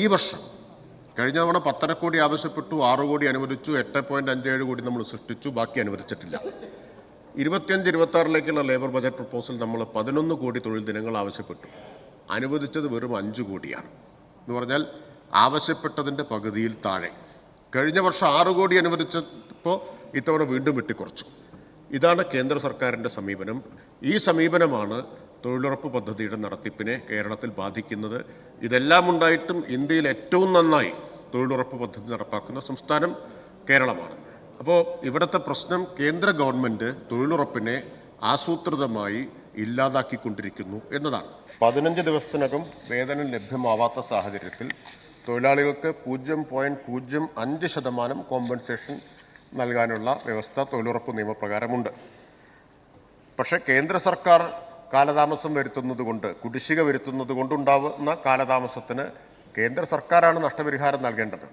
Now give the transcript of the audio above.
ഈ വർഷം കഴിഞ്ഞ തവണ 1.5 കോടി ആവശ്യപ്പെട്ടു, 6 കോടി അനുവദിച്ചു, 8.57 കോടി നമ്മൾ സൃഷ്ടിച്ചു, ബാക്കി അനുവദിച്ചിട്ടില്ല. 25-26 ലേബർ ബജറ്റ് പ്രപ്പോസൽ നമ്മൾ 11 കോടി തൊഴിൽ ദിനങ്ങൾ ആവശ്യപ്പെട്ടു. അനുവദിച്ചത് വെറും 5 കോടിയാണ്. എന്ന് പറഞ്ഞാൽ ആവശ്യപ്പെട്ടതിൻ്റെ പകുതിയിൽ താഴെ. കഴിഞ്ഞ വർഷം 6 കോടി അനുവദിച്ചപ്പോൾ ഇത്തവണ വീണ്ടും വെട്ടിക്കുറച്ചു. ഇതാണ് കേന്ദ്ര സർക്കാരിൻ്റെ സമീപനം. ഈ സമീപനമാണ് തൊഴിലുറപ്പ് പദ്ധതിയുടെ നടത്തിപ്പിനെ കേരളത്തിൽ ബാധിക്കുന്നത്. ഇതെല്ലാം ഉണ്ടായിട്ടും ഇന്ത്യയിൽ ഏറ്റവും നന്നായി തൊഴിലുറപ്പ് പദ്ധതി നടപ്പാക്കുന്ന സംസ്ഥാനം കേരളമാണ്. അപ്പോൾ ഇവിടുത്തെ പ്രശ്നം കേന്ദ്ര ഗവൺമെൻറ് തൊഴിലുറപ്പിനെ ആസൂത്രിതമായി ഇല്ലാതാക്കിക്കൊണ്ടിരിക്കുന്നു എന്നതാണ്. 15 ദിവസത്തിനകം വേതനം ലഭ്യമാവാത്ത സാഹചര്യത്തിൽ തൊഴിലാളികൾക്ക് 0.05% കോമ്പൻസേഷൻ നൽകാനുള്ള വ്യവസ്ഥ തൊഴിലുറപ്പ് നിയമപ്രകാരമുണ്ട്. പക്ഷേ കേന്ദ്ര സർക്കാർ കാലതാമസം വരുത്തുന്നതുകൊണ്ട്, കുടിശ്ശിക വരുത്തുന്നത് കൊണ്ടുണ്ടാവുന്ന കാലതാമസത്തിന് കേന്ദ്ര സർക്കാരാണ് നഷ്ടപരിഹാരം നൽകേണ്ടത്.